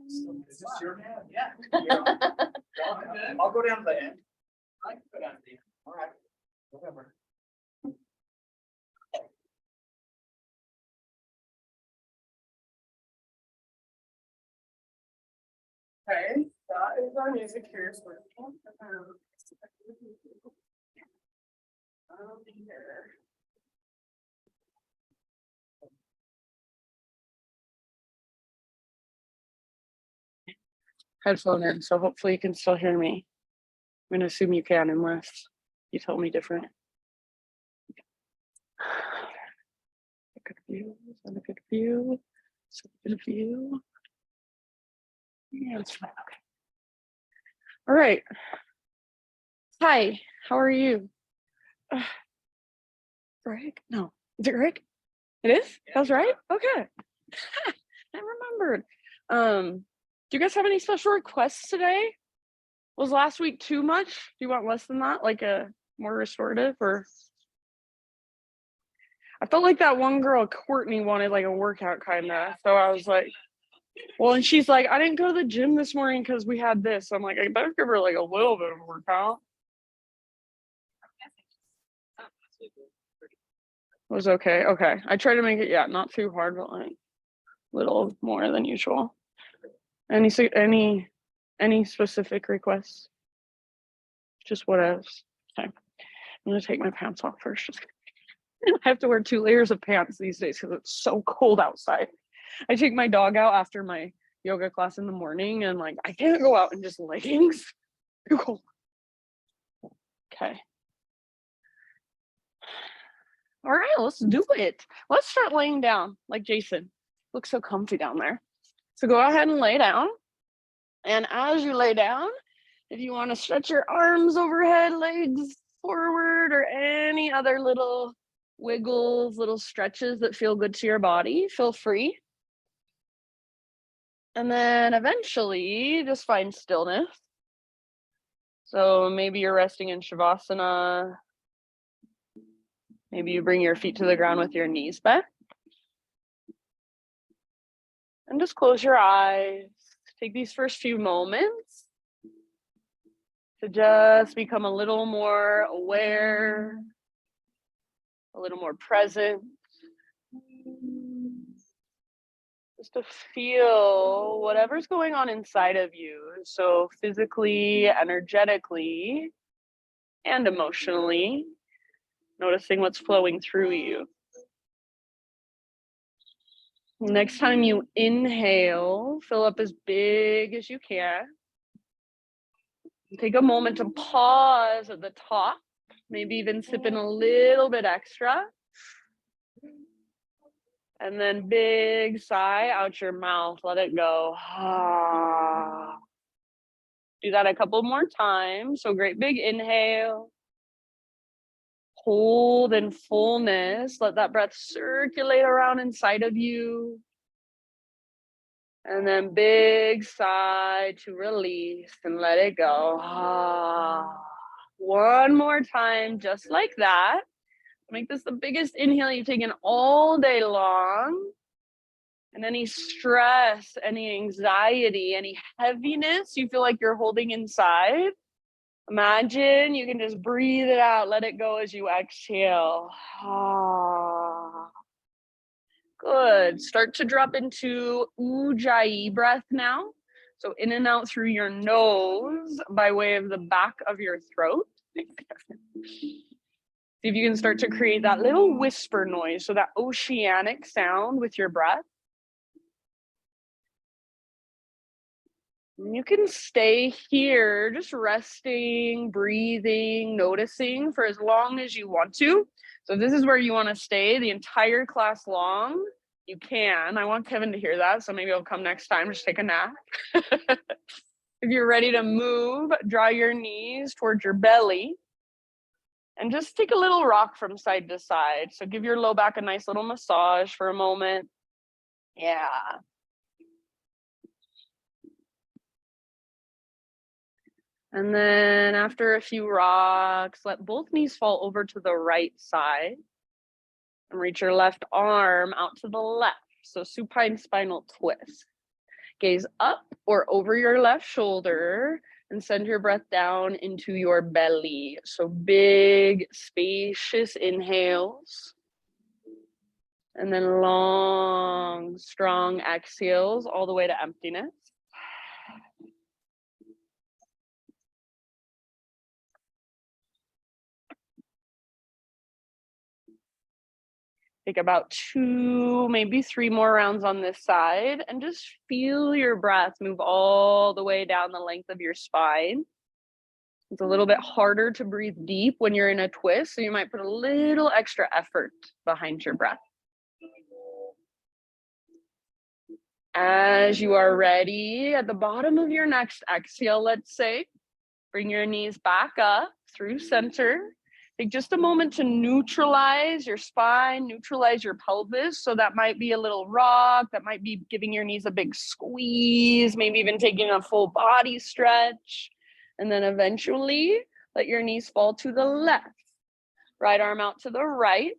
Is this your hand? Yeah. I'll go down to the end. I can go down to the end. All right. Whatever. Okay, that is our music here. So here. Headphone in, so hopefully you can still hear me. I'm gonna assume you can unless you tell me different. A good view, is that a good view? Is that a good view? Yeah, it's fine. Okay. All right. Hi, how are you? Greg? No, is it Greg? It is? That's right? Okay. I remembered. Do you guys have any special requests today? Was last week too much? Do you want less than that? Like a more restorative or? I felt like that one girl, Courtney, wanted like a workout kind of. So I was like, well, and she's like, I didn't go to the gym this morning because we had this. So I'm like, I better give her like a little bit of a workout. It was okay. Okay. I tried to make it, yeah, not too hard, but like a little more than usual. Any specific requests? Just what else? Okay. I'm gonna take my pants off first. I have to wear 2 layers of pants these days because it's so cold outside. I take my dog out after my yoga class in the morning and like I can't go out in just leggings. Too cold. Okay. All right, let's do it. Let's start laying down like Jason. Looks so comfy down there. So go ahead and lay down. And as you lay down, if you want to stretch your arms overhead, legs forward, or any other little wiggles, little stretches that feel good to your body, feel free. And then eventually just find stillness. So maybe you're resting in Shavasana. Maybe you bring your feet to the ground with your knees bent. And just close your eyes. Take these first few moments to just become a little more aware, a little more present. Just to feel whatever's going on inside of you. So physically, energetically, and emotionally, noticing what's flowing through you. Next time you inhale, fill up as big as you can. Take a moment to pause at the top, maybe even sip in a little bit extra. And then big sigh out your mouth, let it go. Do that a couple more times. So great big inhale. Hold in fullness. Let that breath circulate around inside of you. And then big sigh to release and let it go. One more time, just like that. Make this the biggest inhale you've taken all day long. And any stress, any anxiety, any heaviness you feel like you're holding inside, imagine you can just breathe it out, let it go as you exhale. Good. Start to drop into Ujjayi breath now. So in and out through your nose by way of the back of your throat. See if you can start to create that little whisper noise, so that oceanic sound with your breath. You can stay here, just resting, breathing, noticing for as long as you want to. So if this is where you want to stay the entire class long, you can. I want Kevin to hear that, so maybe I'll come next time, just take a nap. If you're ready to move, draw your knees towards your belly. And just take a little rock from side to side. So give your low back a nice little massage for a moment. Yeah. And then after a few rocks, let both knees fall over to the right side. And reach your left arm out to the left. So supine spinal twist. Gaze up or over your left shoulder and send your breath down into your belly. So big, spacious inhales. And then long, strong exhales all the way to emptiness. Take about 2, maybe 3 more rounds on this side and just feel your breath move all the way down the length of your spine. It's a little bit harder to breathe deep when you're in a twist, so you might put a little extra effort behind your breath. As you are ready, at the bottom of your next exhale, let's say, bring your knees back up through center. Take just a moment to neutralize your spine, neutralize your pelvis. So that might be a little rock, that might be giving your knees a big squeeze, maybe even taking a full body stretch. And then eventually let your knees fall to the left. Right arm out to the right,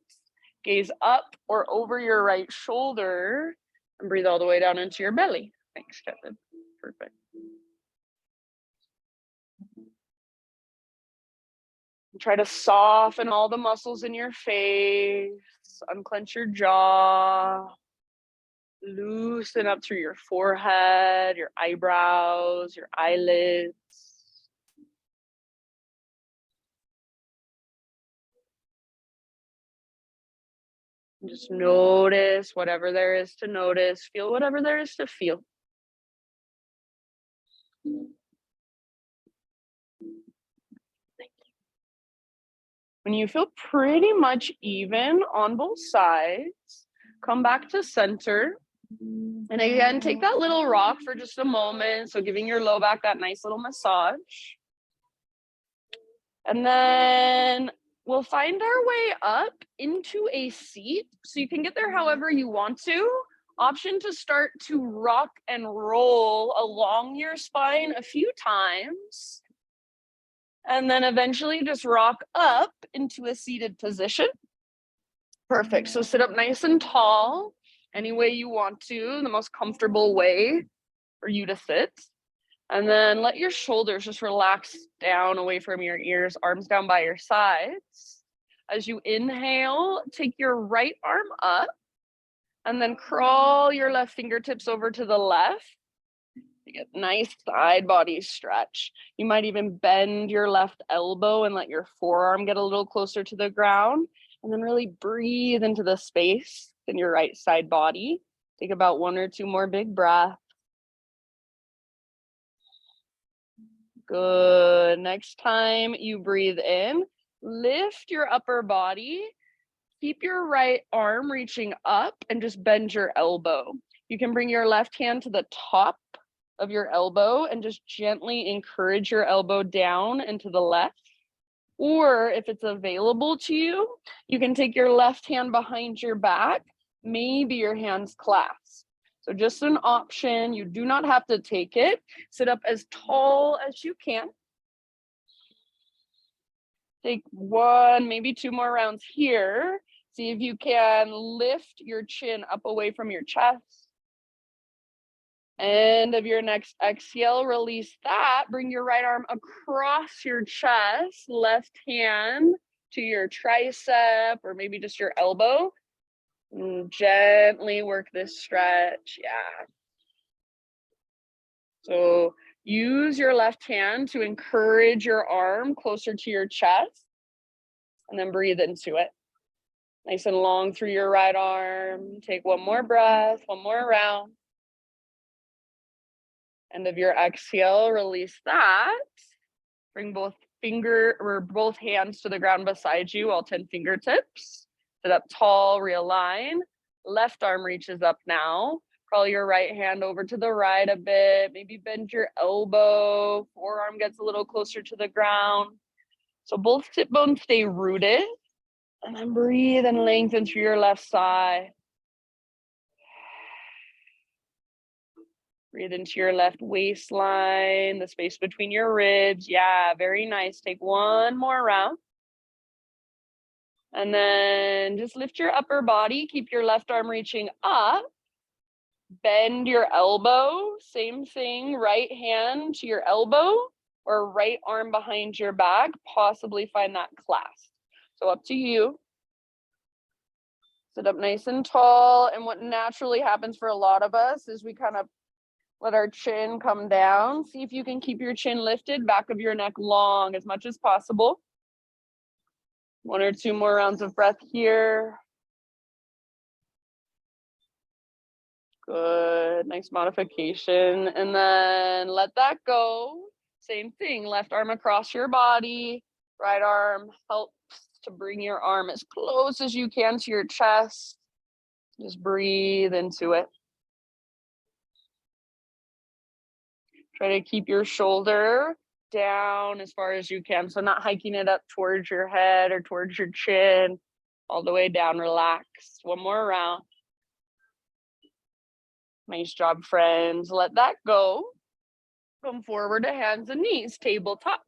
gaze up or over your right shoulder, and breathe all the way down into your belly. Thanks, Kevin. Perfect. Try to soften all the muscles in your face, unclench your jaw, loosen up through your forehead, your eyebrows, your eyelids. Just notice whatever there is to notice, feel whatever there is to feel. When you feel pretty much even on both sides, come back to center. And again, take that little rock for just a moment. So giving your low back that nice little massage. And then we'll find our way up into a seat. So you can get there however you want to. Option to start to rock and roll along your spine a few times. And then eventually just rock up into a seated position. Perfect. So sit up nice and tall, any way you want to, the most comfortable way for you to sit. And then let your shoulders just relax down away from your ears, arms down by your sides. As you inhale, take your right arm up and then crawl your left fingertips over to the left. You get nice side body stretch. You might even bend your left elbow and let your forearm get a little closer to the ground. And then really breathe into the space in your right side body. Take about 1 or 2 more big breaths. Good. Next time you breathe in, lift your upper body. Keep your right arm reaching up and just bend your elbow. You can bring your left hand to the top of your elbow and just gently encourage your elbow down and to the left. Or if it's available to you, you can take your left hand behind your back, maybe your hands clasped. So just an option. You do not have to take it. Sit up as tall as you can. Take 1, maybe 2 more rounds here. See if you can lift your chin up away from your chest. End of your next exhale, release that. Bring your right arm across your chest, left hand to your tricep or maybe just your elbow. And gently work this stretch. Yeah. So use your left hand to encourage your arm closer to your chest and then breathe into it. Nice and long through your right arm. Take 1 more breath, 1 more round. End of your exhale, release that. Bring both hands to the ground beside you, all 10 fingertips. Sit up tall, realign. Left arm reaches up now. Crawl your right hand over to the right a bit. Maybe bend your elbow. Forearm gets a little closer to the ground. So both sit bones stay rooted. And then breathe and lengthen through your left side. Breathe into your left waistline, the space between your ribs. Yeah, very nice. Take 1 more round. And then just lift your upper body. Keep your left arm reaching up. Bend your elbow, same thing, right hand to your elbow or right arm behind your back, possibly find that clasp. So up to you. Sit up nice and tall. And what naturally happens for a lot of us is we kind of let our chin come down. See if you can keep your chin lifted, back of your neck long as much as possible. 1 or 2 more rounds of breath here. Good, nice modification. And then let that go. Same thing, left arm across your body, right arm helps to bring your arm as close as you can to your chest. Just breathe into it. Try to keep your shoulder down as far as you can. So not hiking it up towards your head or towards your chin, all the way down, relax. 1 more round. Nice job, friends. Let that go. Come forward to hands and knees, tabletop.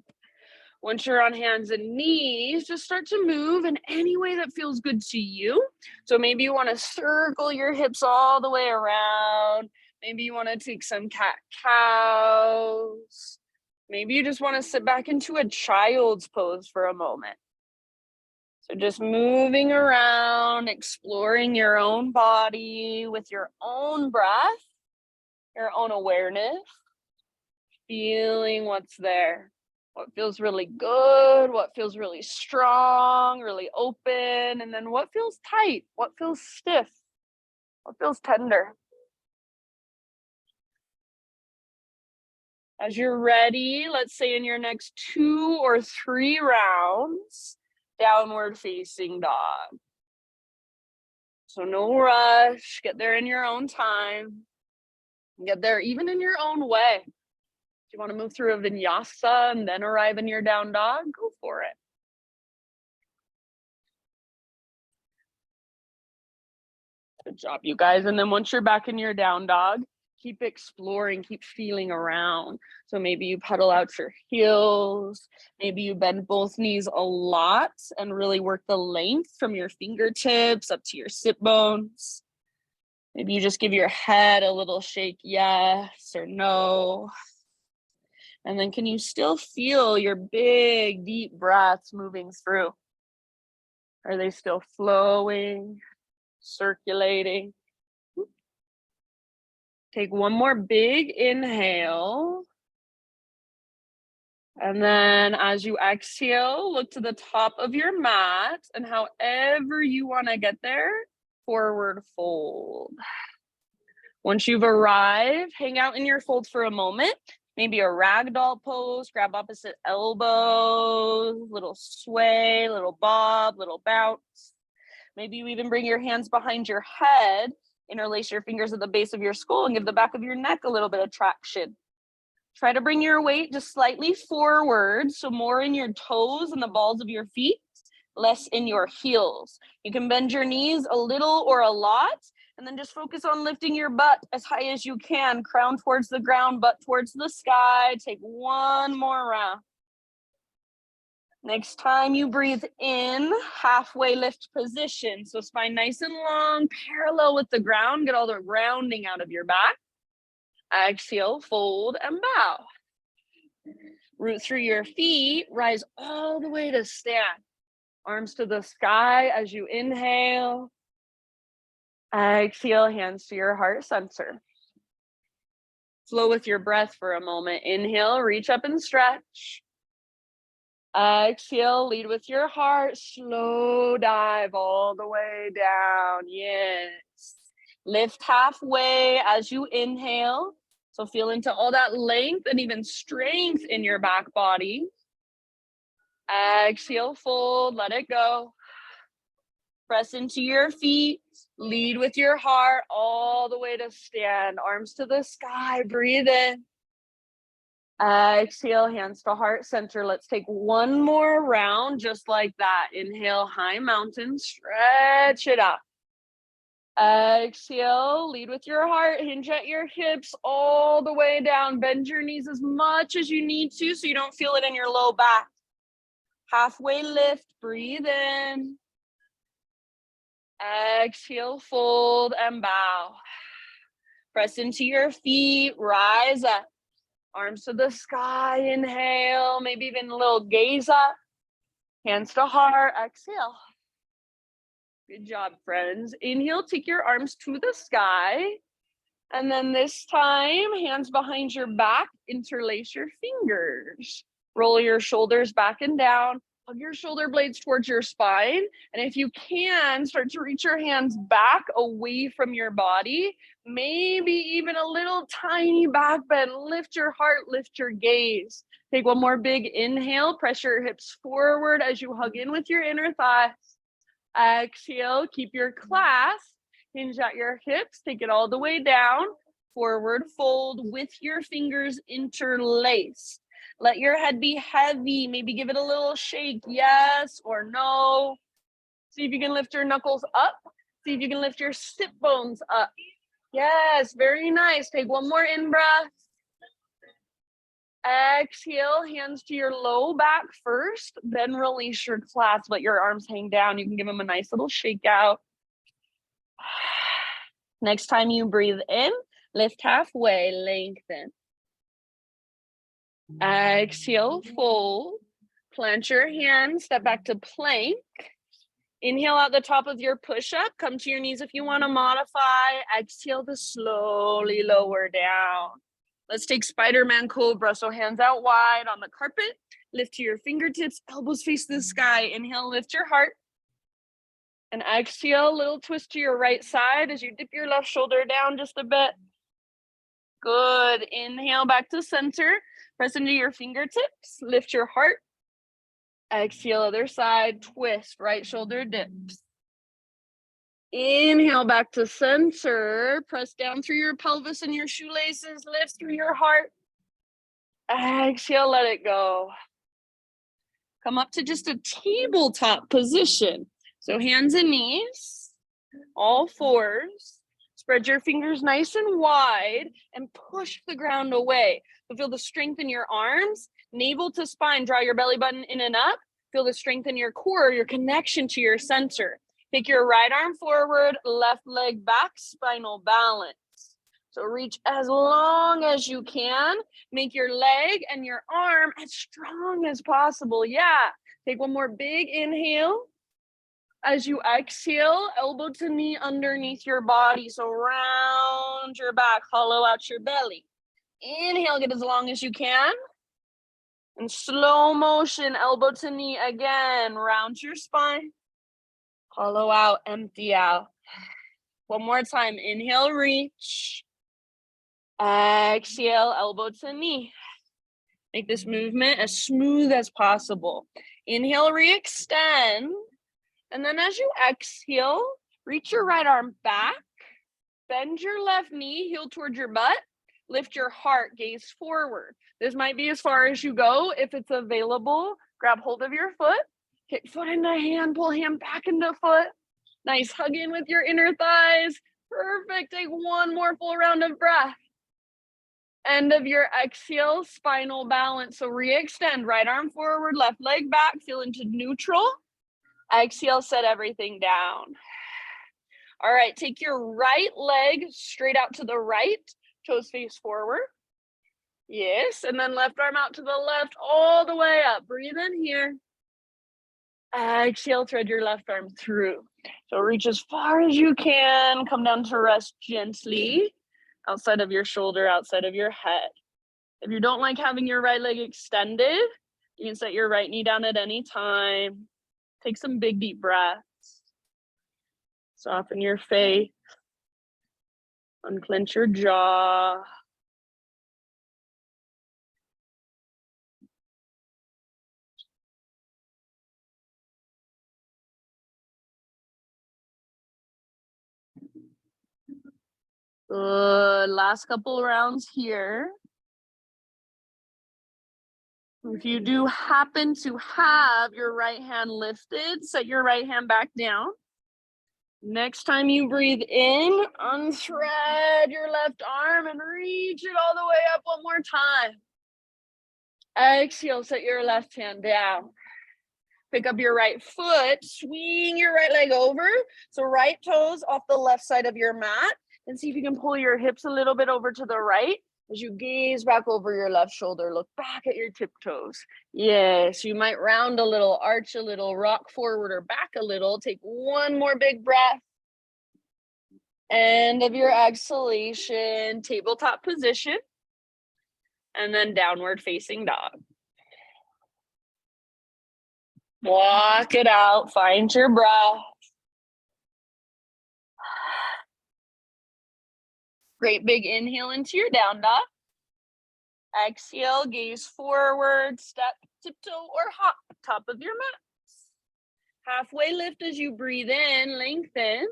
Once you're on hands and knees, just start to move in any way that feels good to you. So maybe you want to circle your hips all the way around. Maybe you want to take some cat-cows. Maybe you just want to sit back into a child's pose for a moment. So just moving around, exploring your own body with your own breath, your own awareness, feeling what's there. What feels really good, what feels really strong, really open, and then what feels tight, what feels stiff, what feels tender. As you're ready, let's say in your next 2 or 3 rounds, downward facing dog. So no rush, get there in your own time. Get there even in your own way. If you want to move through a vinyasa and then arrive in your down dog, go for it. Good job, you guys. And then once you're back in your down dog, keep exploring, keep feeling around. So maybe you pedal out your heels, maybe you bend both knees a lot and really work the length from your fingertips up to your sit bones. Maybe you just give your head a little shake, yes or no. And then can you still feel your big, deep breaths moving through? Are they still flowing, circulating? Take 1 more big inhale. And then as you exhale, look to the top of your mat, and however you want to get there, forward fold. Once you've arrived, hang out in your fold for a moment. Maybe a ragdoll pose, grab opposite elbows, little sway, little bob, little bounce. Maybe you even bring your hands behind your head, interlace your fingers at the base of your skull and give the back of your neck a little bit of traction. Try to bring your weight just slightly forward, so more in your toes and the balls of your feet, less in your heels. You can bend your knees a little or a lot, and then just focus on lifting your butt as high as you can. Crown towards the ground, butt towards the sky. Take 1 more round. Next time you breathe in, halfway lift position. So spine nice and long, parallel with the ground. Get all the rounding out of your back. Exhale, fold and bow. Root through your feet, rise all the way to stand. Arms to the sky as you inhale. Exhale, hands to your heart center. Flow with your breath for a moment. Inhale, reach up and stretch. Exhale, lead with your heart. Slow dive all the way down. Yes. Lift halfway as you inhale. So feel into all that length and even strength in your back body. Exhale, fold, let it go. Press into your feet. Lead with your heart all the way to stand. Arms to the sky. Breathe in. Exhale, hands to heart center. Let's take 1 more round just like that. Inhale, high mountain. Stretch it up. Exhale, lead with your heart. Hinge at your hips all the way down. Bend your knees as much as you need to so you don't feel it in your low back. Halfway lift. Breathe in. Exhale, fold and bow. Press into your feet, rise up. Arms to the sky, inhale, maybe even a little gaze up. Hands to heart, exhale. Good job, friends. Inhale, take your arms to the sky. And then this time, hands behind your back, interlace your fingers. Roll your shoulders back and down. Hug your shoulder blades towards your spine. And if you can, start to reach your hands back away from your body. Maybe even a little tiny back bend. Lift your heart, lift your gaze. Take one more big inhale. Press your hips forward as you hug in with your inner thighs. Exhale, keep your clasp. Hinge at your hips, take it all the way down. Forward fold with your fingers interlaced. Let your head be heavy. Maybe give it a little shake, yes or no. See if you can lift your knuckles up. See if you can lift your sit bones up. Yes, very nice. Take one more in-breath. Exhale, hands to your low back first, then release your clasp. Let your arms hang down. You can give them a nice little shake out. Next time you breathe in, lift halfway, lengthen. Exhale, fold. Plant your hands, step back to plank. Inhale out the top of your push-up. Come to your knees if you want to modify. Exhale to slowly lower down. Let's take Spider-Man Cobra. So hands out wide on the carpet. Lift to your fingertips, elbows face the sky. Inhale, lift your heart. And exhale, a little twist to your right side as you dip your left shoulder down just a bit. Good. Inhale back to center. Press into your fingertips. Lift your heart. Exhale, other side. Twist. Right shoulder dips. Inhale back to center. Press down through your pelvis and your shoelaces. Lift through your heart. Exhale, let it go. Come up to just a tabletop position. So hands and knees, all fours. Spread your fingers nice and wide and push the ground away. So feel the strength in your arms, navel to spine. Draw your belly button in and up. Feel the strength in your core, your connection to your center. Take your right arm forward, left leg back, spinal balance. So reach as long as you can. Make your leg and your arm as strong as possible. Yeah. Take one more big inhale. As you exhale, elbow to knee underneath your body. So round your back, hollow out your belly. Inhale, get as long as you can. And slow motion, elbow to knee again. Round your spine. Hollow out, empty out. One more time. Inhale, reach. Exhale, elbow to knee. Make this movement as smooth as possible. Inhale, re-extend. And then as you exhale, reach your right arm back, bend your left knee, heel towards your butt, lift your heart, gaze forward. This might be as far as you go. If it's available, grab hold of your foot, kick foot into hand, pull hand back into foot. Nice, hug in with your inner thighs. Perfect, take one more full round of breath. End of your exhale, spinal balance. So re-extend, right arm forward, left leg back, feel into neutral. Exhale, set everything down. All right, take your right leg straight out to the right, toes face forward. Yes, and then left arm out to the left, all the way up. Breathe in here. Exhale, thread your left arm through. So reach as far as you can. Come down to rest gently, outside of your shoulder, outside of your head. If you don't like having your right leg extended, you can set your right knee down at any time. Take some big, deep breaths. Soften your face. Unclench your jaw. Good. Last couple rounds here. If you do happen to have your right hand lifted, set your right hand back down. Next time you breathe in, unthread your left arm and reach it all the way up one more time. Exhale, set your left hand down. Pick up your right foot, swing your right leg over. So right toes off the left side of your mat. And see if you can pull your hips a little bit over to the right as you gaze back over your left shoulder. Look back at your tiptoes. Yes, you might round a little, arch a little, rock forward or back a little. Take one more big breath. End of your exhalation, tabletop position. And then downward facing dog. Walk it out, find your breath. Great big inhale into your down dog. Exhale, gaze forward, step, tiptoe, or hop, top of your mat. Halfway lift as you breathe in, lengthen.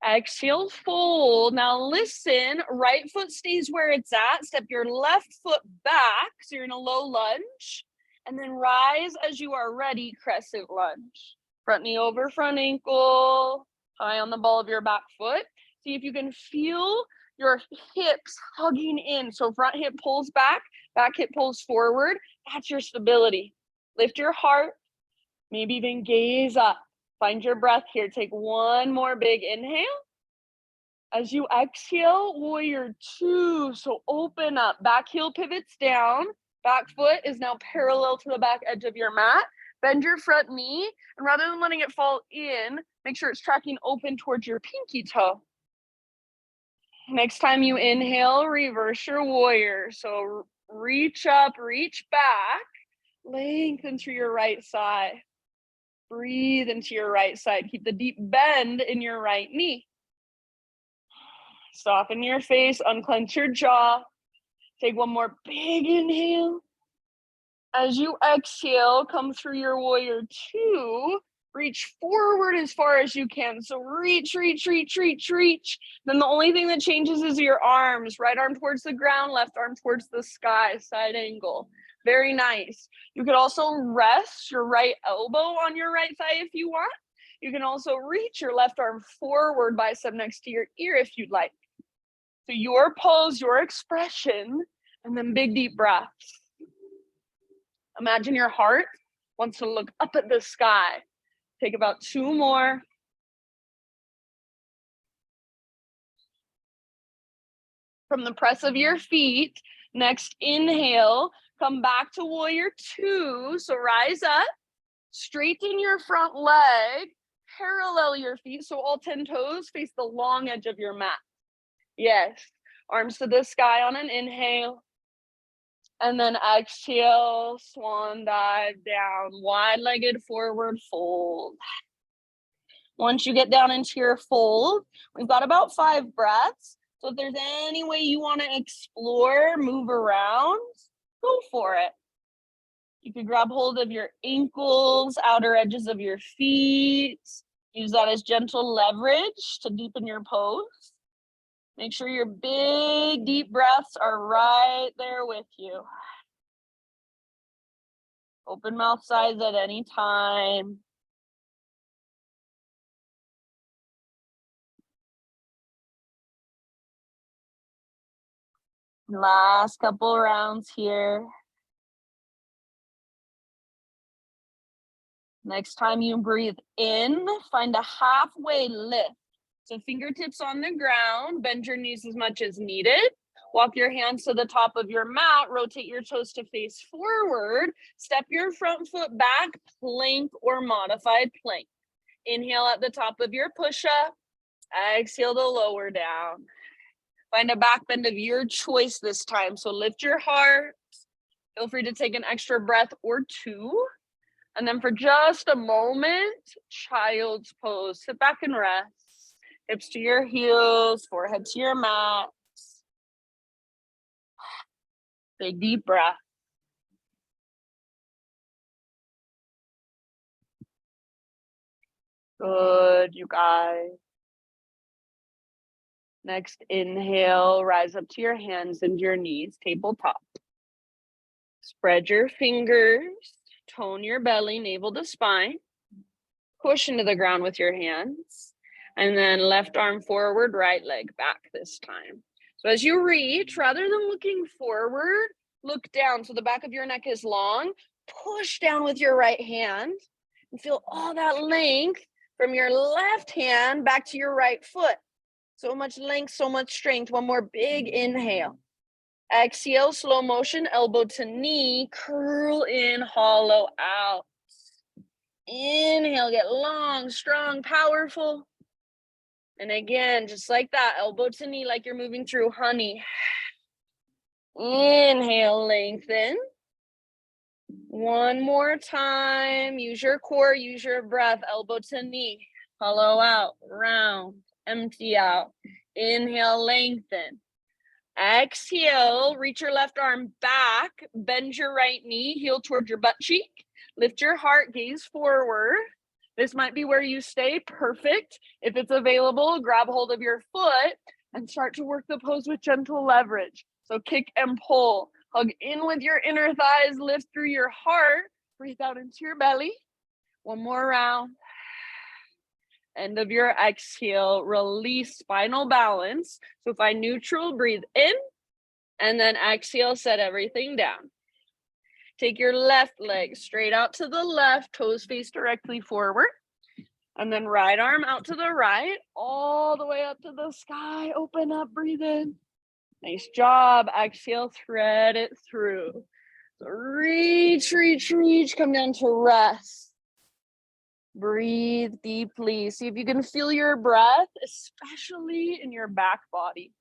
Exhale, fold. Now listen, right foot stays where it's at. Step your left foot back, so you're in a low lunge. And then rise as you are ready, crescent lunge. Front knee over front ankle, high on the ball of your back foot. See if you can feel your hips hugging in. So front hip pulls back hip pulls forward. That's your stability. Lift your heart, maybe even gaze up. Find your breath here. Take one more big inhale. As you exhale, warrior two. So open up, back heel pivots down. Back foot is now parallel to the back edge of your mat. Bend your front knee, and rather than letting it fall in, make sure it's tracking open towards your pinky toe. Next time you inhale, reverse your warrior. So reach up, reach back, lengthen through your right side. Breathe into your right side. Keep the deep bend in your right knee. Soften your face, unclench your jaw. Take one more big inhale. As you exhale, come through your warrior two. Reach forward as far as you can. So reach, reach, reach, reach, reach. Then the only thing that changes is your arms. Right arm towards the ground, left arm towards the sky, side angle. Very nice. You could also rest your right elbow on your right thigh if you want. You can also reach your left arm forward, bicep next to your ear if you'd like. So your pose, your expression, and then big deep breaths. Imagine your heart wants to look up at the sky. Take about two more. From the press of your feet, next inhale, come back to warrior two. So rise up, straighten your front leg, parallel your feet. So all 10 toes face the long edge of your mat. Yes, arms to the sky on an inhale. And then exhale, swan dive down, wide-legged forward fold. Once you get down into your fold, we've got about 5 breaths. So if there's any way you want to explore, move around, go for it. You can grab hold of your ankles, outer edges of your feet. Use that as gentle leverage to deepen your pose. Make sure your big, deep breaths are right there with you. Open mouth size at any time. Last couple rounds here. Next time you breathe in, find a halfway lift. So fingertips on the ground, bend your knees as much as needed. Walk your hands to the top of your mat, rotate your toes to face forward, step your front foot back, plank or modified plank. Inhale at the top of your push-up, exhale to lower down. Find a back bend of your choice this time. So lift your heart, feel free to take an extra breath or two. And then for just a moment, child's pose. Sit back and rest. Hips to your heels, forehead to your mat. Big deep breath. Good, you guys. Next inhale, rise up to your hands and your knees, tabletop. Spread your fingers, tone your belly, navel to spine. Push into the ground with your hands. And then left arm forward, right leg back this time. So as you reach, rather than looking forward, look down. So the back of your neck is long. Push down with your right hand and feel all that length from your left hand back to your right foot. So much length, so much strength. One more big inhale. Exhale, slow motion, elbow to knee, curl in, hollow out. Inhale, get long, strong, powerful. And again, just like that, elbow to knee, like you're moving through honey. Inhale, lengthen. One more time. Use your core, use your breath, elbow to knee. Hollow out, round, empty out. Inhale, lengthen. Exhale, reach your left arm back, bend your right knee, heel towards your butt cheek. Lift your heart, gaze forward. This might be where you stay, perfect. If it's available, grab hold of your foot and start to work the pose with gentle leverage. So kick and pull, hug in with your inner thighs, lift through your heart, breathe out into your belly. One more round. End of your exhale, release spinal balance. So find neutral, breathe in, and then exhale, set everything down. Take your left leg straight out to the left, toes face directly forward. And then right arm out to the right, all the way up to the sky. Open up, breathe in. Nice job. Exhale, thread it through. So reach, reach, reach, come down to rest. Breathe deeply. See if you can feel your breath, especially in your back body.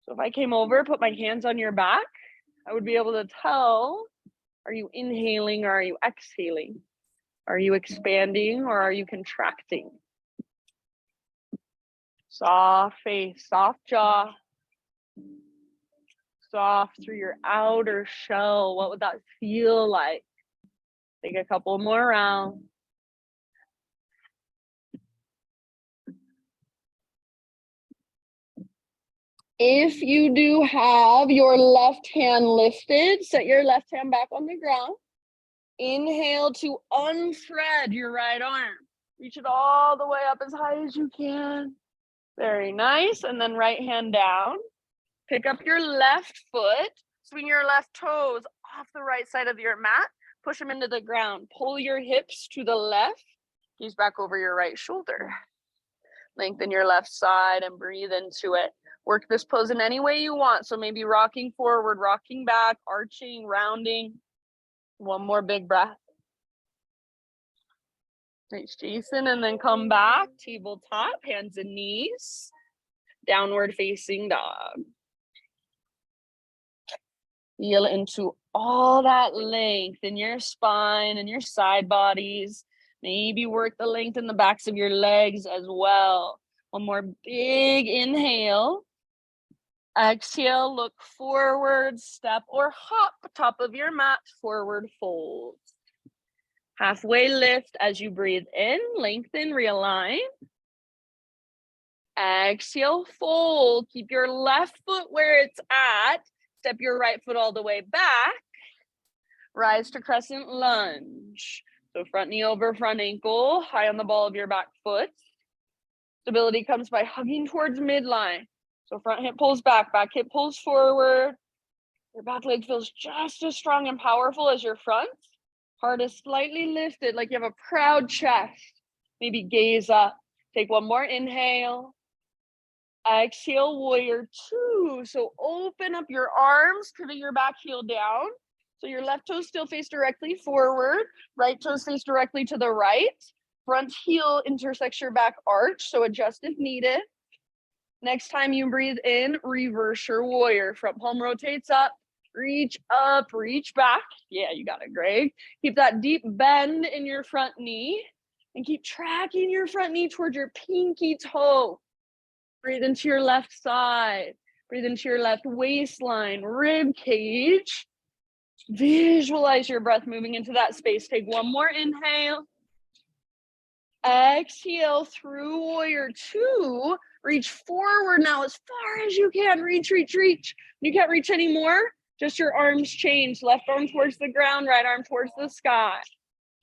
So if I came over, put my hands on your back, I would be able to tell, are you inhaling or are you exhaling? Are you expanding or are you contracting? Soft face, soft jaw. Soft through your outer shell. What would that feel like? Take a couple more rounds. If you do have your left hand lifted, set your left hand back on the ground. Inhale to unthread your right arm. Reach it all the way up as high as you can. Very nice. And then right hand down. Pick up your left foot. Swing your left toes off the right side of your mat. Push them into the ground. Pull your hips to the left. Gaze back over your right shoulder. Lengthen your left side and breathe into it. Work this pose in any way you want. So maybe rocking forward, rocking back, arching, rounding. One more big breath. Nice, Jason. And then come back, tabletop, hands and knees. Downward facing dog. Feel into all that length in your spine and your side bodies. Maybe work the length in the backs of your legs as well. One more big inhale. Exhale, look forward, step or hop, top of your mat, forward fold. Halfway lift as you breathe in, lengthen, realign. Exhale, fold. Keep your left foot where it's at. Step your right foot all the way back. Rise to crescent lunge. So front knee over front ankle, high on the ball of your back foot. Stability comes by hugging towards midline. So front hip pulls back hip pulls forward. Your back leg feels just as strong and powerful as your front. Heart is slightly lifted, like you have a proud chest. Maybe gaze up. Take one more inhale. Exhale, warrior two. So open up your arms, pivot your back heel down. So your left toes still face directly forward. Right toes face directly to the right. Front heel intersects your back arch, so adjust if needed. Next time you breathe in, reverse your warrior. Front palm rotates up, reach up, reach back. Yeah, you got it, Greg. Keep that deep bend in your front knee and keep tracking your front knee towards your pinky toe. Breathe into your left side. Breathe into your left waistline, rib cage. Visualize your breath moving into that space. Take one more inhale. Exhale through warrior two. Reach forward now as far as you can. Reach, reach, reach. You can't reach anymore. Just your arms change. Left arm towards the ground, right arm towards the sky.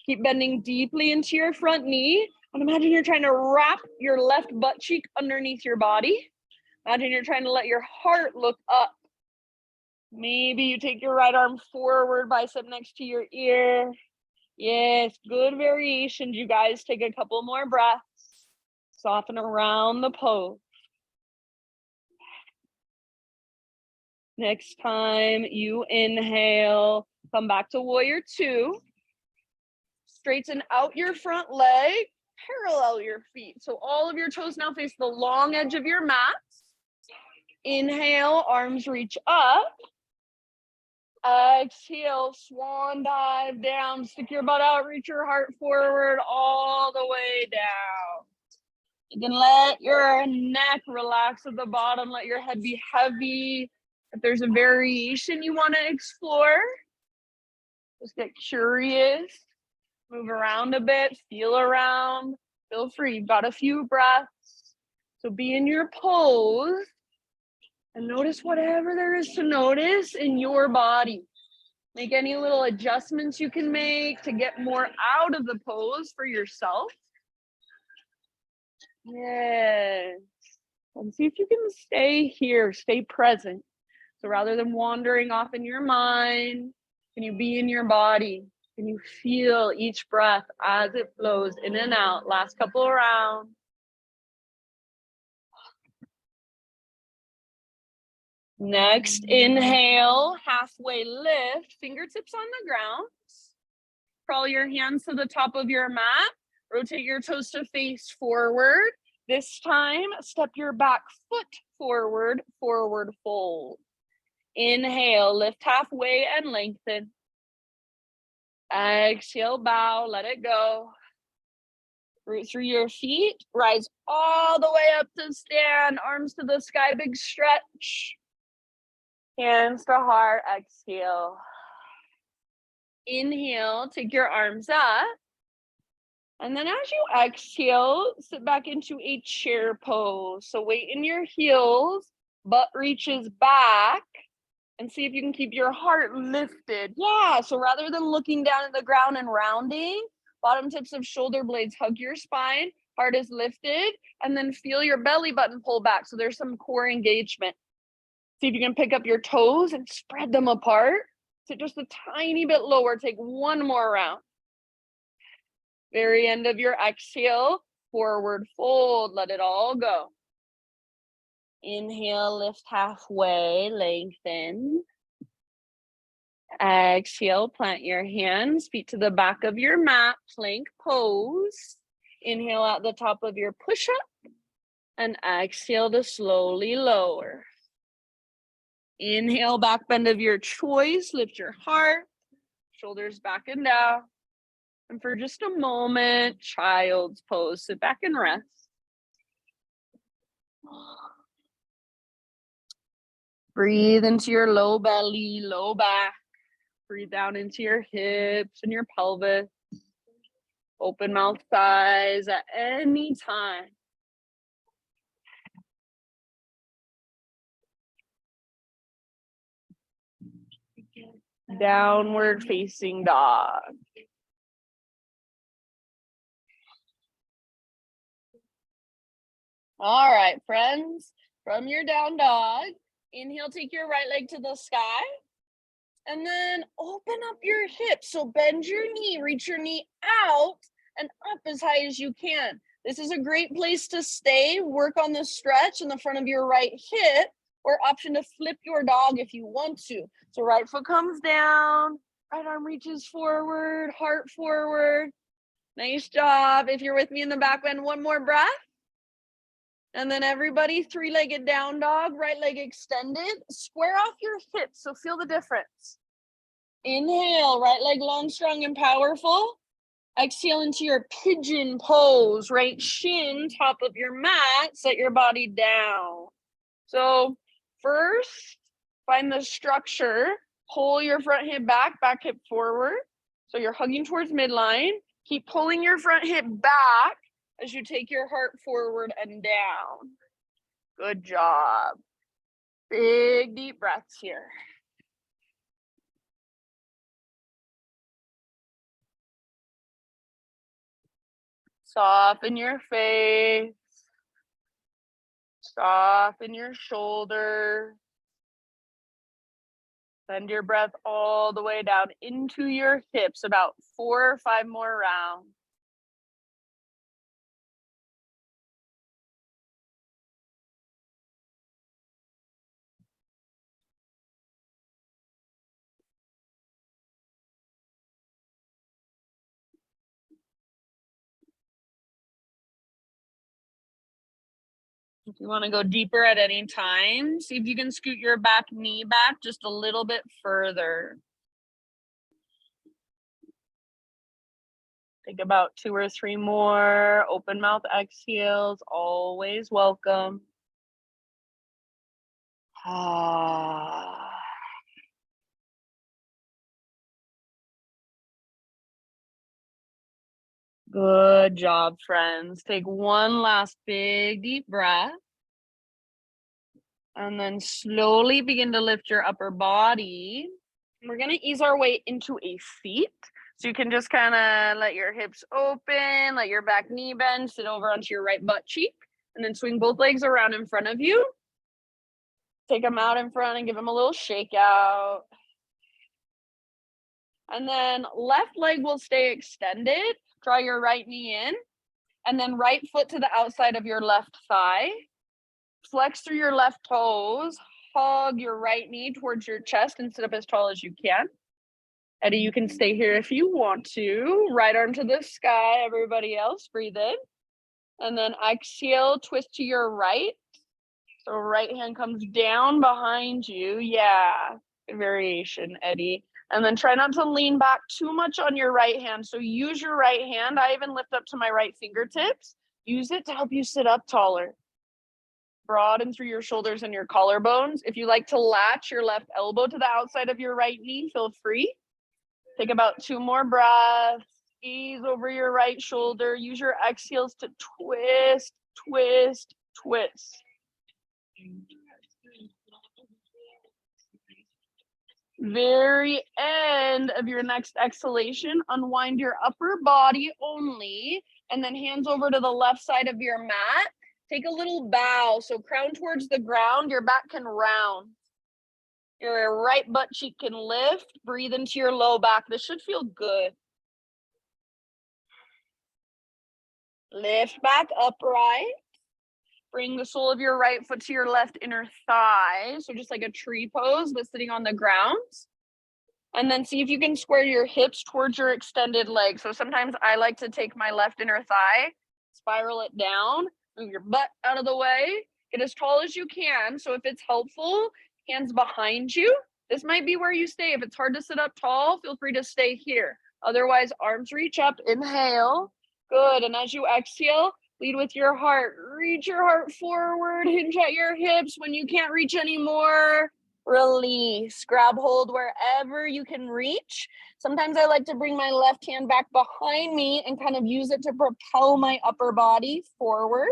Keep bending deeply into your front knee. And imagine you're trying to wrap your left butt cheek underneath your body. Imagine you're trying to let your heart look up. Maybe you take your right arm forward, bicep next to your ear. Yes, good variations, you guys. Take a couple more breaths. Soften around the pose. Next time you inhale, come back to warrior two. Straighten out your front leg, parallel your feet. So all of your toes now face the long edge of your mat. Inhale, arms reach up. Exhale, swan dive down. Stick your butt out, reach your heart forward all the way down. You can let your neck relax at the bottom. Let your head be heavy. If there's a variation you want to explore, just get curious. Move around a bit, feel around. Feel free. You've got a few breaths. So be in your pose and notice whatever there is to notice in your body. Make any little adjustments you can make to get more out of the pose for yourself. Yes. And see if you can stay here, stay present. So rather than wandering off in your mind, can you be in your body? Can you feel each breath as it flows in and out? Last couple of rounds. Next, inhale, halfway lift, fingertips on the ground. Crawl your hands to the top of your mat. Rotate your toes to face forward. This time, step your back foot forward, forward fold. Inhale, lift halfway and lengthen. Exhale, bow, let it go. Root through your feet, rise all the way up to stand, arms to the sky, big stretch. Hands to heart, exhale. Inhale, take your arms up. And then as you exhale, sit back into a chair pose. So weight in your heels, butt reaches back, and see if you can keep your heart lifted. Yeah, so rather than looking down at the ground and rounding, bottom tips of shoulder blades hug your spine, heart is lifted, and then feel your belly button pull back. So there's some core engagement. See if you can pick up your toes and spread them apart. Sit just a tiny bit lower. Take one more round. Very end of your exhale, forward fold. Let it all go. Inhale, lift halfway, lengthen. Exhale, plant your hands, feet to the back of your mat, plank pose. Inhale at the top of your push-up and exhale to slowly lower. Inhale, back bend of your choice, lift your heart, shoulders back and down. And for just a moment, child's pose, sit back and rest. Breathe into your low belly, low back. Breathe down into your hips and your pelvis. Open mouth size at any time. Downward facing dog. All right, friends, from your down dog, inhale, take your right leg to the sky, and then open up your hips. So bend your knee, reach your knee out and up as high as you can. This is a great place to stay. Work on the stretch in the front of your right hip, or option to flip your dog if you want to. So right foot comes down, right arm reaches forward, heart forward. Nice job. If you're with me in the back bend, one more breath. And then everybody, three-legged down dog, right leg extended. Square off your hips, so feel the difference. Inhale, right leg long, strong, and powerful. Exhale into your pigeon pose, right shin, top of your mat, set your body down. So first, find the structure. Pull your front hip back, back hip forward. So you're hugging towards midline. Keep pulling your front hip back as you take your heart forward and down. Good job. Big deep breaths here. Soften your face. Soften your shoulder. Send your breath all the way down into your hips, about 4 or 5 more rounds. If you want to go deeper at any time, see if you can scoot your back knee back just a little bit further. Think about 2 or 3 more. Open mouth exhales, always welcome. Good job, friends. Take one last big deep breath. And then slowly begin to lift your upper body. We're going to ease our way into a seat. So you can just kind of let your hips open, let your back knee bend, sit over onto your right butt cheek, and then swing both legs around in front of you. Take them out in front and give them a little shake out. And then left leg will stay extended. Draw your right knee in, and then right foot to the outside of your left thigh. Flex through your left toes. Hug your right knee towards your chest and sit up as tall as you can. Eddie, you can stay here if you want to. Right arm to the sky. Everybody else, breathe in. And then exhale, twist to your right. So right hand comes down behind you. Yeah, good variation, Eddie. And then try not to lean back too much on your right hand. So use your right hand. I even lift up to my right fingertips. Use it to help you sit up taller. Broaden through your shoulders and your collarbones. If you like to latch your left elbow to the outside of your right knee, feel free. Take about 2 more breaths. Ease over your right shoulder. Use your exhales to twist, twist, twist. Very end of your next exhalation, unwind your upper body only, and then hands over to the left side of your mat. Take a little bow, so crown towards the ground, your back can round. Your right butt cheek can lift, breathe into your low back. This should feel good. Lift back upright. Bring the sole of your right foot to your left inner thigh. So just like a tree pose, but sitting on the ground. And then see if you can square your hips towards your extended leg. So sometimes I like to take my left inner thigh, spiral it down, move your butt out of the way, get as tall as you can. So if it's helpful, hands behind you. This might be where you stay. If it's hard to sit up tall, feel free to stay here. Otherwise, arms reach up, inhale. Good. And as you exhale, lead with your heart. Reach your heart forward, hinge at your hips. When you can't reach anymore, release. Grab hold wherever you can reach. Sometimes I like to bring my left hand back behind me and kind of use it to propel my upper body forward.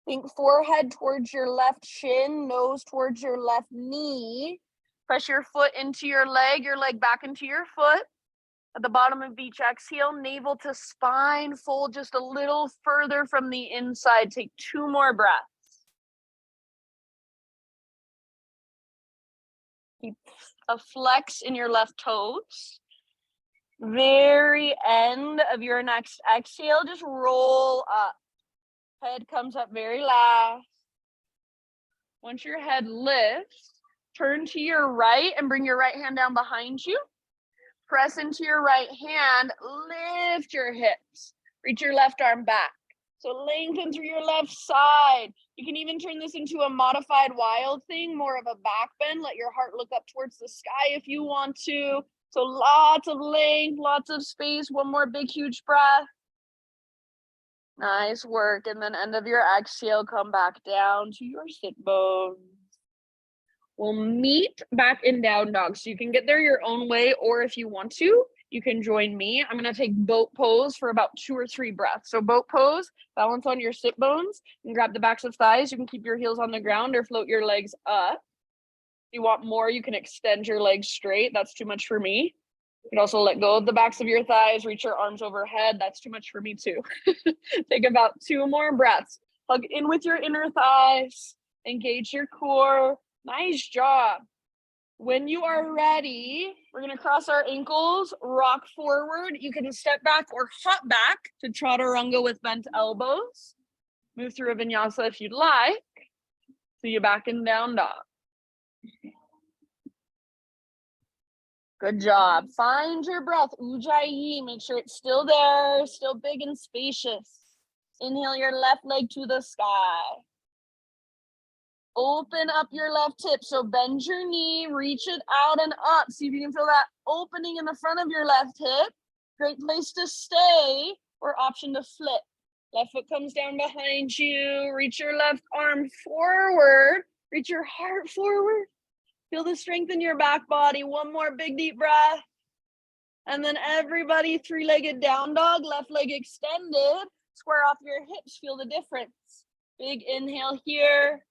Think forehead towards your left shin, nose towards your left knee. Press your foot into your leg back into your foot. At the bottom of each exhale, navel to spine, fold just a little further from the inside. Take 2 more breaths. Keep a flex in your left toes. Very end of your next exhale, just roll up. Head comes up very last. Once your head lifts, turn to your right and bring your right hand down behind you. Press into your right hand, lift your hips, reach your left arm back. So lengthen through your left side. You can even turn this into a modified wild thing, more of a back bend. Let your heart look up towards the sky if you want to. So lots of length, lots of space. 1 more big, huge breath. Nice work. And then end of your exhale, come back down to your sit bones. We'll meet back in down dog. So you can get there your own way, or if you want to, you can join me. I'm going to take boat pose for about 2 or 3 breaths. So boat pose, balance on your sit bones, and grab the backs of thighs. You can keep your heels on the ground or float your legs up. If you want more, you can extend your legs straight. That's too much for me. You can also let go of the backs of your thighs, reach your arms overhead. That's too much for me too. Take about 2 more breaths. Hug in with your inner thighs. Engage your core. Nice job. When you are ready, we're going to cross our ankles, rock forward. You can step back or hop back to chaturanga with bent elbows. Move through a vinyasa if you'd like. See you back in down dog. Good job. Find your breath. Ujjayi. Make sure it's still there, still big and spacious. Inhale your left leg to the sky. Open up your left hip. So bend your knee, reach it out and up. See if you can feel that opening in the front of your left hip. Great place to stay, or option to flip. Left foot comes down behind you. Reach your left arm forward. Reach your heart forward. Feel the strength in your back body. One more big deep breath. And then everybody, three-legged down dog, left leg extended. Square off your hips, feel the difference. Big inhale here.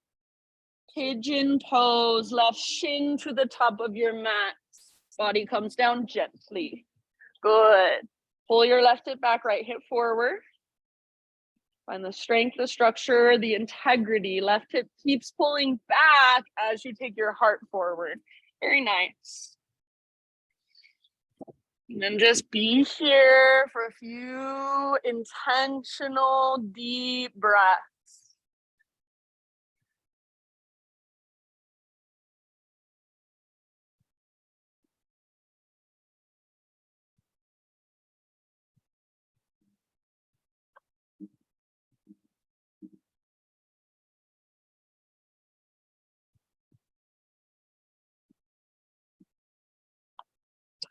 Pigeon pose, left shin to the top of your mat. Body comes down gently. Good. Pull your left hip back, right hip forward. Find the strength, the structure, the integrity. Left hip keeps pulling back as you take your heart forward. Very nice. And then just be here for a few intentional deep breaths.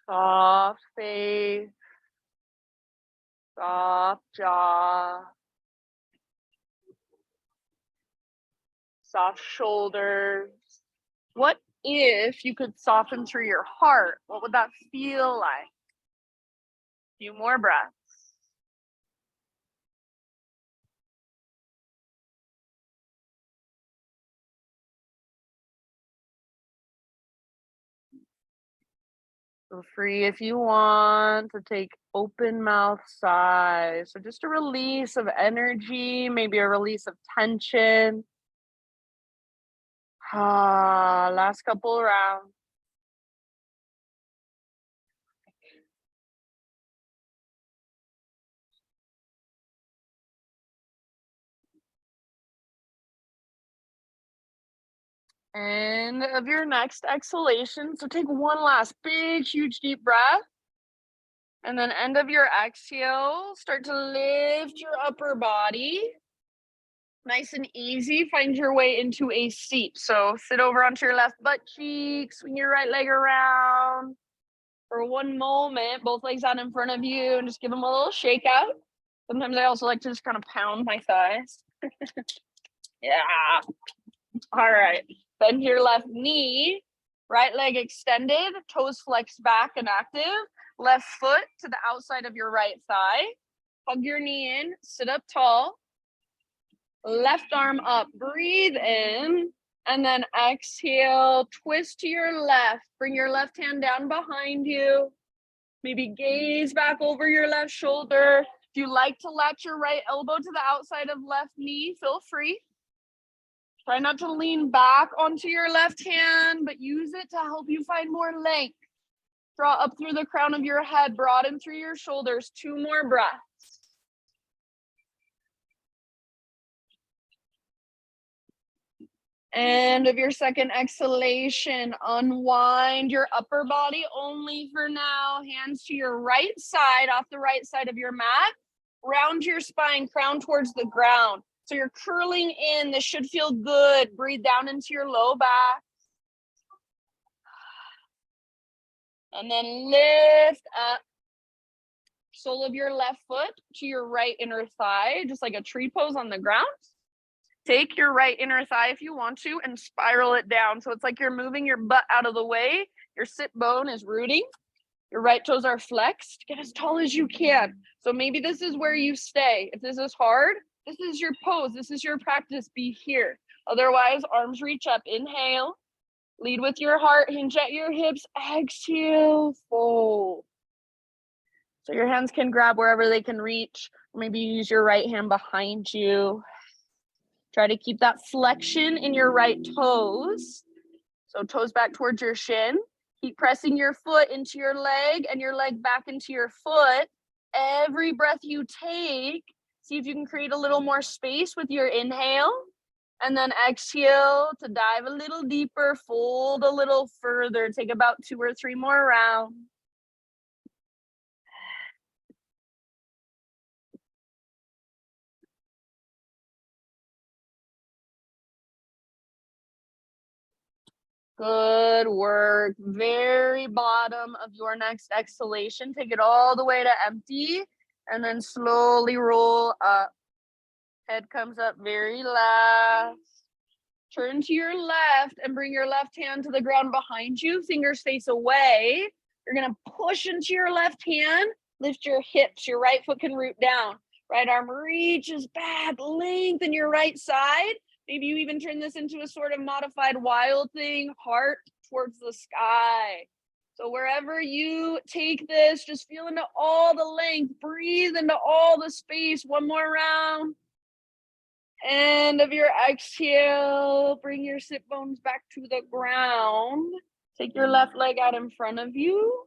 Soft face, soft jaw, soft shoulders. What if you could soften through your heart? What would that feel like? A few more breaths. Feel free if you want to take open mouth sighs. So just a release of energy, maybe a release of tension. Last couple rounds. End of your next exhalation. So take one last big, huge, deep breath. And then end of your exhale, start to lift your upper body. Nice and easy. Find your way into a seat. So sit over onto your left butt cheek, swing your right leg around. For one moment, both legs out in front of you, and just give them a little shake out. Sometimes I also like to just kind of pound my thighs. Yeah. All right. Bend your left knee, right leg extended, toes flexed back and active. Left foot to the outside of your right thigh. Hug your knee in, sit up tall. Left arm up, breathe in, and then exhale, twist to your left. Bring your left hand down behind you. Maybe gaze back over your left shoulder. If you like to latch your right elbow to the outside of left knee, feel free. Try not to lean back onto your left hand, but use it to help you find more length. Draw up through the crown of your head, broaden through your shoulders. 2 more breaths. End of your second exhalation, unwind your upper body only for now. Hands to your right side, off the right side of your mat. Round your spine, crown towards the ground. So you're curling in. This should feel good. Breathe down into your low back. And then lift up. Sole of your left foot to your right inner thigh, just like a tree pose on the ground. Take your right inner thigh if you want to and spiral it down. So it's like you're moving your butt out of the way. Your sit bone is rooting. Your right toes are flexed. Get as tall as you can. So maybe this is where you stay. If this is hard, this is your pose. This is your practice. Be here. Otherwise, arms reach up. Inhale. Lead with your heart. Hinge at your hips. Exhale. Fold. So your hands can grab wherever they can reach. Maybe use your right hand behind you. Try to keep that flexion in your right toes. So toes back towards your shin. Keep pressing your foot into your leg and your leg back into your foot. Every breath you take, see if you can create a little more space with your inhale. And then exhale to dive a little deeper, fold a little further. Take about 2 or 3 more rounds. Good work. Very bottom of your next exhalation. Take it all the way to empty and then slowly roll up. Head comes up very last. Turn to your left and bring your left hand to the ground behind you. Fingers face away. You're going to push into your left hand. Lift your hips. Your right foot can root down. Right arm reaches back. Lengthen your right side. Maybe you even turn this into a sort of modified wild thing. Heart towards the sky. So wherever you take this, just feel into all the length. Breathe into all the space. One more round. End of your exhale, bring your sit bones back to the ground. Take your left leg out in front of you.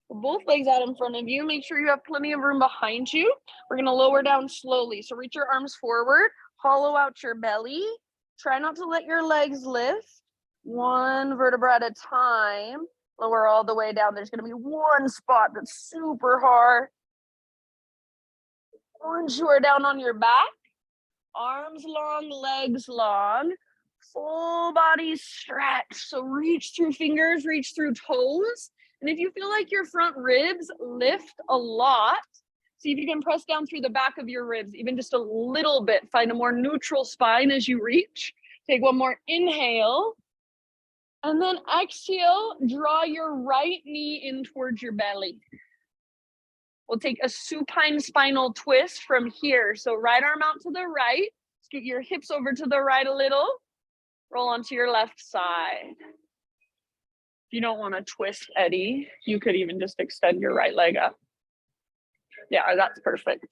Both legs out in front of you. Make sure you have plenty of room behind you. We're going to lower down slowly. So reach your arms forward, hollow out your belly. Try not to let your legs lift. One vertebra at a time. Lower all the way down. There's going to be one spot that's super hard. Once you are down on your back, arms long, legs long, full body stretch. So reach through fingers, reach through toes. And if you feel like your front ribs lift a lot, see if you can press down through the back of your ribs, even just a little bit. Find a more neutral spine as you reach. Take one more inhale. And then exhale, draw your right knee in towards your belly. We'll take a supine spinal twist from here. So right arm out to the right. Scoot your hips over to the right a little. Roll onto your left side. If you don't want to twist, Eddie, you could even just extend your right leg up. Yeah, that's perfect.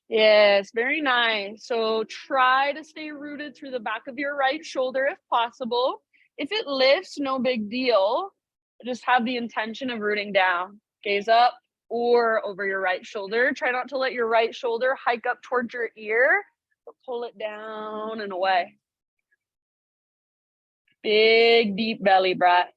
Yes, very nice. So try to stay rooted through the back of your right shoulder if possible. If it lifts, no big deal. Just have the intention of rooting down. Gaze up or over your right shoulder. Try not to let your right shoulder hike up towards your ear, but pull it down and away. Big, deep belly breath.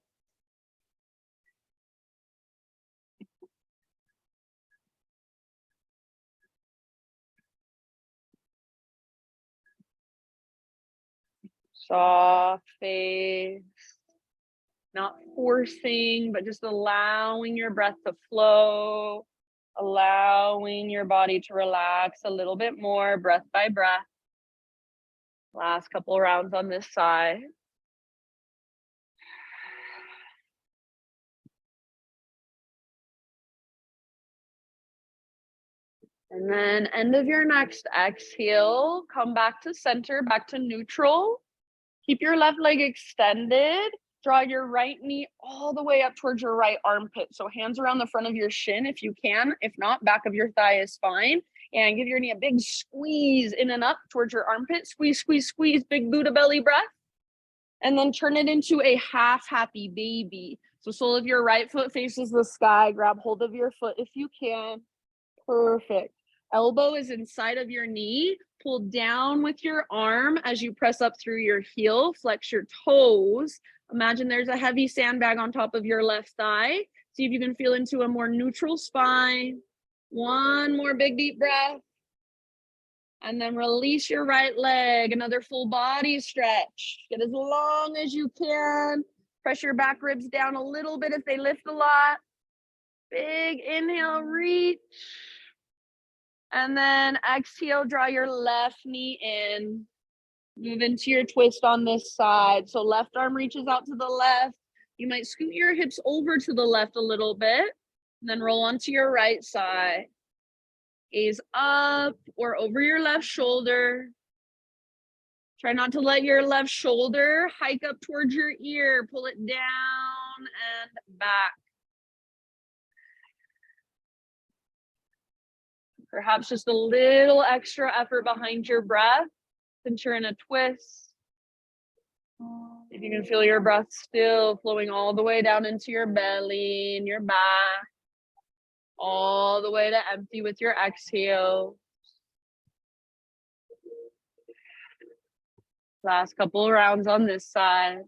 Soft face. Not forcing, but just allowing your breath to flow. Allowing your body to relax a little bit more, breath by breath. Last couple rounds on this side. And then end of your next exhale, come back to center, back to neutral. Keep your left leg extended. Draw your right knee all the way up towards your right armpit. So hands around the front of your shin if you can. If not, back of your thigh is fine. And give your knee a big squeeze in and up towards your armpit. Squeeze, squeeze, squeeze, big Buddha belly breath. And then turn it into a half happy baby. So sole of your right foot faces the sky. Grab hold of your foot if you can. Perfect. Elbow is inside of your knee. Pull down with your arm as you press up through your heel. Flex your toes. Imagine there's a heavy sandbag on top of your left thigh. See if you can feel into a more neutral spine. One more big deep breath. And then release your right leg. Another full body stretch. Get as long as you can. Press your back ribs down a little bit if they lift a lot. Big inhale, reach. And then exhale, draw your left knee in. Move into your twist on this side. So left arm reaches out to the left. You might scoot your hips over to the left a little bit. And then roll onto your right side. Gaze up or over your left shoulder. Try not to let your left shoulder hike up towards your ear. Pull it down and back. Perhaps just a little extra effort behind your breath since you're in a twist. If you can feel your breath still flowing all the way down into your belly and your back, all the way to empty with your exhale. Last couple rounds on this side.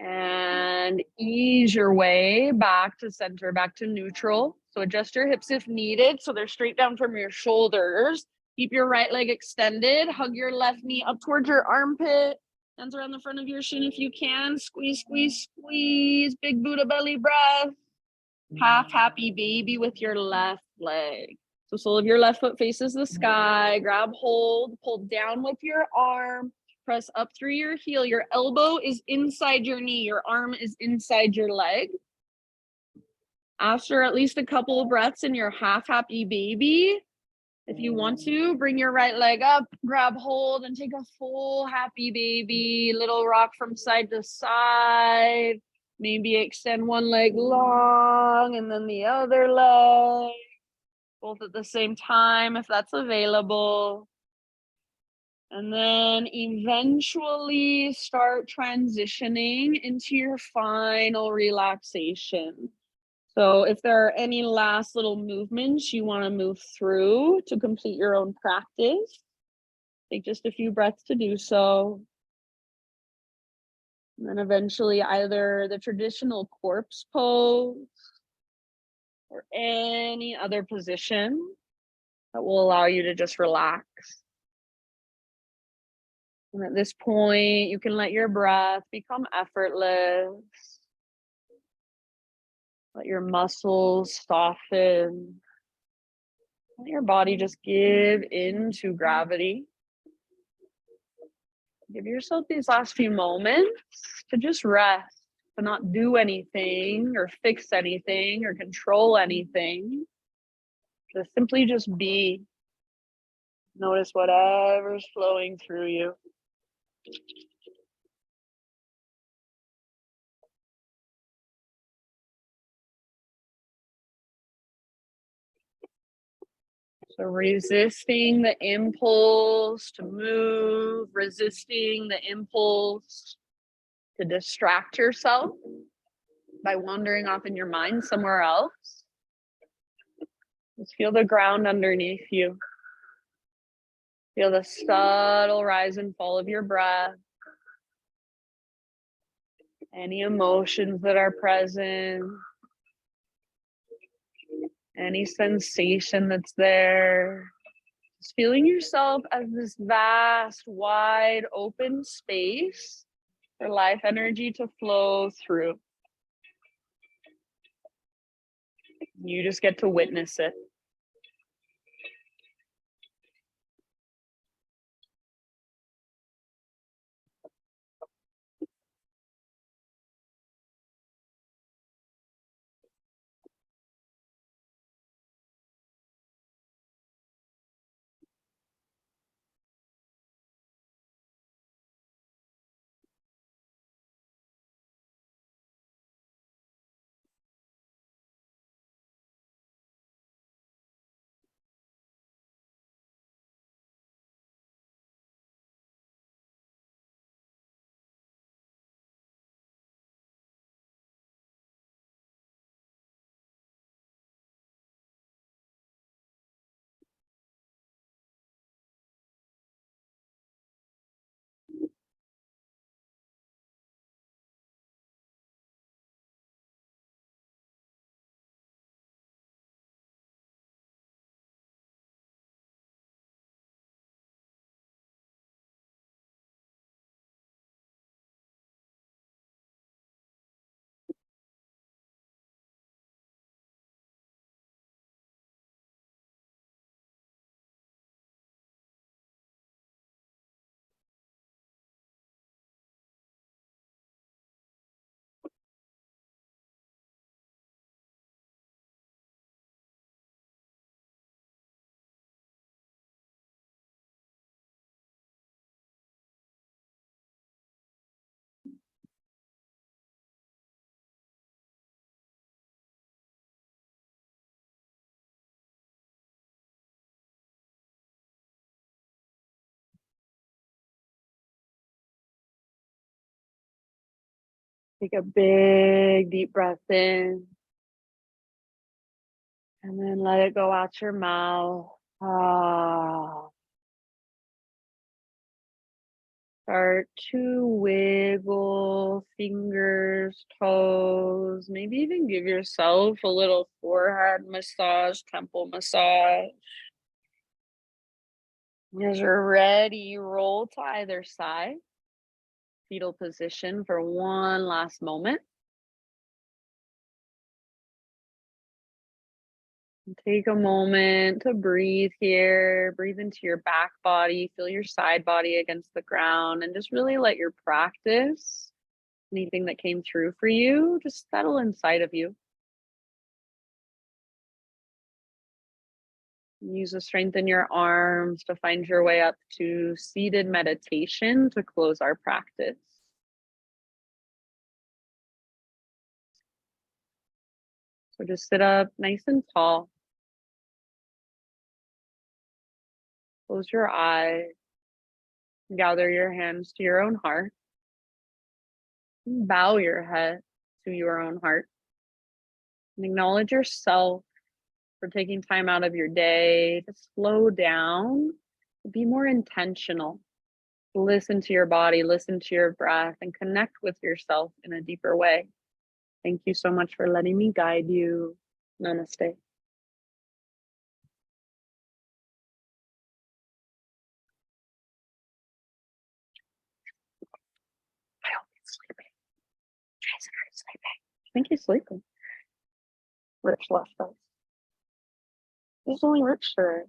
And ease your way back to center, back to neutral. So adjust your hips if needed, so they're straight down from your shoulders. Keep your right leg extended. Hug your left knee up towards your armpit. Hands around the front of your shin if you can. Squeeze, squeeze, squeeze. Big Buddha belly breath. Half happy baby with your left leg. So sole of your left foot faces the sky. Grab hold, pull down with your arm. Press up through your heel. Your elbow is inside your knee. Your arm is inside your leg. After at least a couple of breaths in your half happy baby, if you want to, bring your right leg up, grab hold, and take a full happy baby. Little rock from side to side. Maybe extend one leg long and then the other leg. Both at the same time if that's available. And then eventually start transitioning into your final relaxation. So if there are any last little movements you want to move through to complete your own practice, take just a few breaths to do so. And then eventually either the traditional corpse pose or any other position that will allow you to just relax. And at this point, you can let your breath become effortless. Let your muscles soften. Let your body just give into gravity. Give yourself these last few moments to just rest, to not do anything or fix anything or control anything. To simply just be. Notice whatever's flowing through you. So resisting the impulse to move, resisting the impulse to distract yourself by wandering off in your mind somewhere else. Just feel the ground underneath you. Feel the subtle rise and fall of your breath. Any emotions that are present. Any sensation that's there. Just feeling yourself as this vast, wide, open space for life energy to flow through. You just get to witness it. Take a big, deep breath in. And then let it go out your mouth. Start to wiggle fingers, toes, maybe even give yourself a little forehead massage, temple massage. As you're ready, roll to either side, fetal position for one last moment. Take a moment to breathe here. Breathe into your back body, feel your side body against the ground, and just really let your practice, anything that came through for you, just settle inside of you. Use the strength in your arms to find your way up to seated meditation to close our practice. So just sit up nice and tall. Close your eyes. Gather your hands to your own heart. Bow your head to your own heart. And acknowledge yourself for taking time out of your day to slow down, to be more intentional. Listen to your body, listen to your breath, and connect with yourself in a deeper way. Thank you so much for letting me guide you. Namaste. I hope he's sleeping. Jason, are you sleeping? I think he's sleeping. Rich left us. He's only Rich, sir.